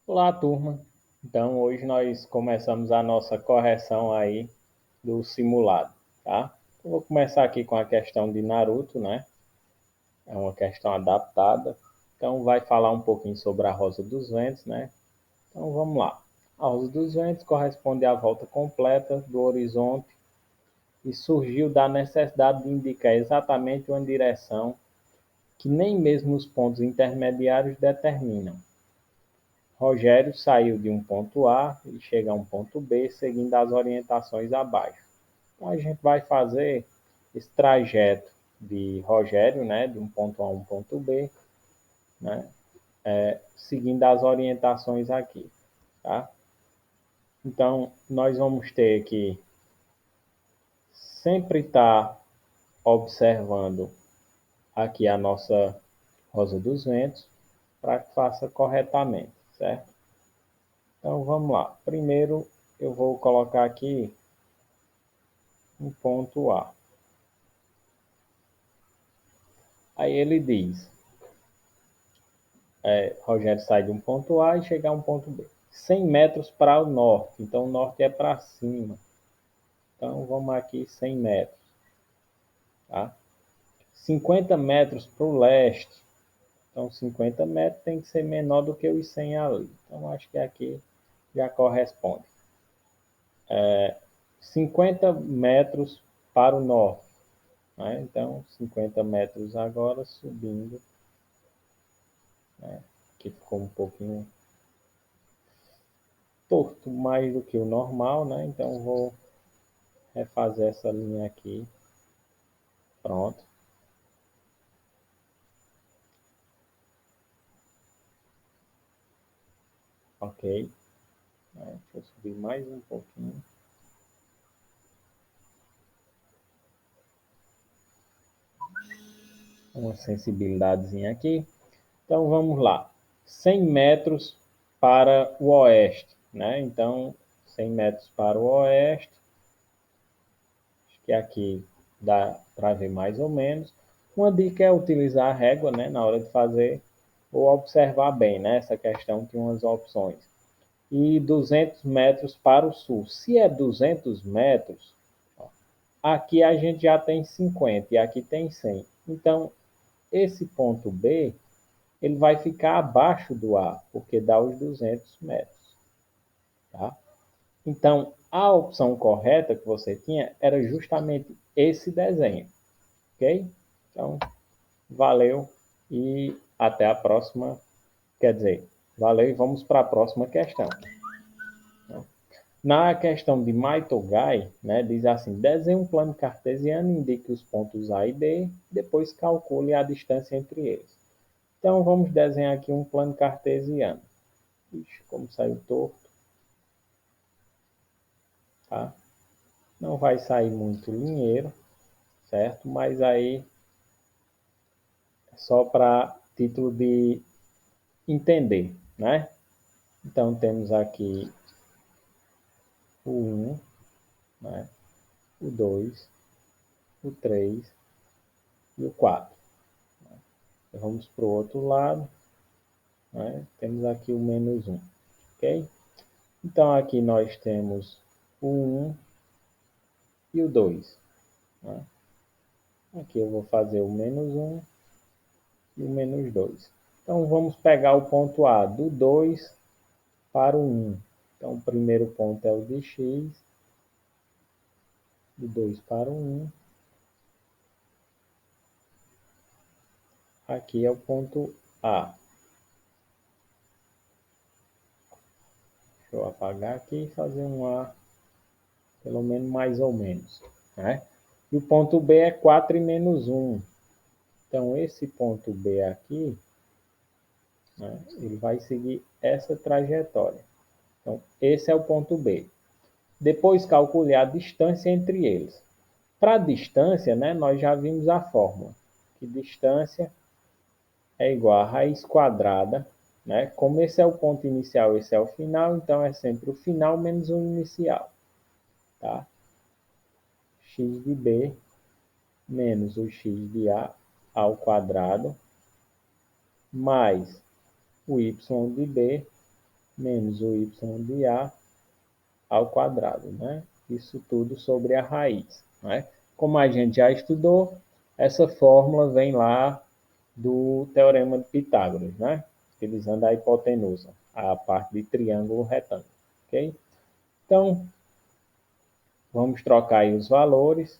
Olá, turma. Então, hoje nós começamos a nossa correção aí do simulado, tá? Eu vou começar aqui com a questão de Naruto, né? É uma questão adaptada. Então, vai falar um pouquinho sobre a Rosa dos Ventos, né? Então, vamos lá. A Rosa dos Ventos corresponde à volta completa do horizonte e surgiu da necessidade de indicar exatamente uma direção que nem mesmo os pontos intermediários determinam. Rogério saiu de um ponto A e chega a um ponto B, seguindo as orientações abaixo. Então, a gente vai fazer esse trajeto de Rogério, né, de um ponto A a um ponto B, né, seguindo as orientações aqui, tá? Então, nós vamos ter que sempre estar observando aqui a nossa Rosa dos Ventos para que faça corretamente, certo? Então, vamos lá. Primeiro, eu vou colocar aqui um ponto A. Aí ele diz, Rogério sai de um ponto A e chega a um ponto B. 100 metros para o norte, então o norte é para cima. Então vamos aqui 100 metros, tá? 50 metros para o leste, então 50 metros tem que ser menor do que os 100 ali. Então acho que aqui já corresponde. 50 metros para o norte, né? Então 50 metros agora subindo, que ficou um pouquinho torto mais do que o normal, né? Então vou refazer essa linha aqui. Pronto. Ok. Deixa eu subir mais um pouquinho. Uma sensibilidadezinha aqui. Então vamos lá. 100 metros para o oeste, né? Então 100 metros para o oeste. Acho que aqui dá para ver mais ou menos. Uma dica é utilizar a régua, né, na hora de fazer, ou observar bem, né? Essa questão tem umas opções. E 200 metros para o sul. Se é 200 metros, aqui a gente já tem 50 e aqui tem 100. Então, esse ponto B, ele vai ficar abaixo do A, porque dá os 200 metros. Tá? Então, a opção correta que você tinha era justamente esse desenho. Ok? Então, valeu e até a próxima. Quer dizer, valeu e vamos para a próxima questão. Na questão de Maitogai, né, diz assim, desenhe um plano cartesiano, indique os pontos A e B, depois calcule a distância entre eles. Então, vamos desenhar aqui um plano cartesiano. Ixi, como saiu torto, tá? Não vai sair muito linheiro, certo? Mas aí, é só para título de entender, né? Então, temos aqui o 1, né? O 2, o 3 e o 4. Vamos para o outro lado, né? Temos aqui o menos 1, ok? Então, aqui nós temos o 1 e o 2. Né? Aqui eu vou fazer o menos 1 e o menos 2. Então, vamos pegar o ponto A do 2 para o 1. Então, o primeiro ponto é o de x, do 2 para o 1. Aqui é o ponto A. Deixa eu apagar aqui e fazer um A, pelo menos mais ou menos. Né? E o ponto B é 4 e menos 1. Então, esse ponto B aqui, né, ele vai seguir essa trajetória. Então, esse é o ponto B. Depois, calcule a distância entre eles. Para a distância, né, nós já vimos a fórmula, que distância é igual a raiz quadrada, né? Como esse é o ponto inicial, esse é o final, então é sempre o final menos o inicial, tá? X de B menos o x de A ao quadrado, mais o y de B menos o y de A ao quadrado, né? Isso tudo sobre a raiz, né? Como a gente já estudou, essa fórmula vem lá do Teorema de Pitágoras, né? Utilizando a hipotenusa, a parte de triângulo retângulo, ok? Então, vamos trocar aí os valores.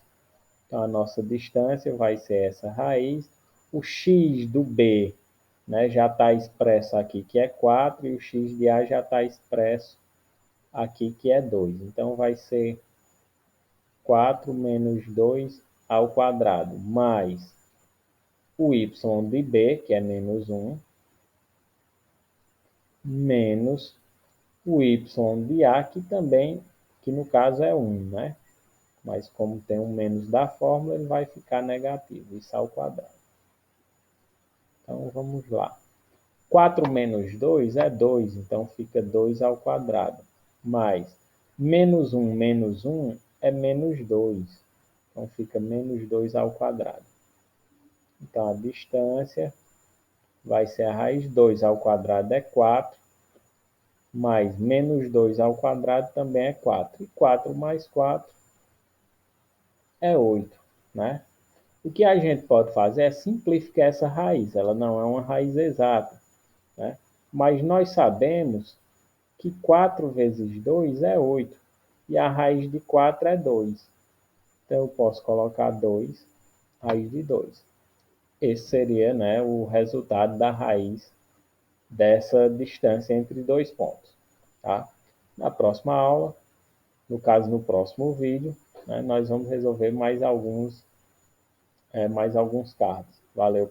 Então, a nossa distância vai ser essa raiz. O x do B, né, já está expresso aqui, que é 4, e o x de A já está expresso aqui, que é 2. Então, vai ser 4 menos 2 ao quadrado, mais o y de B, que é menos 1, menos o y de A, que também, que no caso é 1, né? Mas como tem um menos da fórmula, ele vai ficar negativo, isso ao quadrado. Então, vamos lá. 4 menos 2 é 2, então fica 2 ao quadrado. Mais menos 1 é menos 2. Então, fica menos 2 ao quadrado. Então, a distância vai ser a raiz 2 ao quadrado é 4, mais menos 2 ao quadrado também é 4. E 4 mais 4 é 8, né? O que a gente pode fazer é simplificar essa raiz. Ela não é uma raiz exata, né? Mas nós sabemos que 4 vezes 2 é 8. E a raiz de 4 é 2. Então, eu posso colocar 2, raiz de 2. Esse seria, né, o resultado da raiz dessa distância entre dois pontos. Tá? Na próxima aula, no caso no próximo vídeo, né, nós vamos resolver mais alguns casos. Valeu!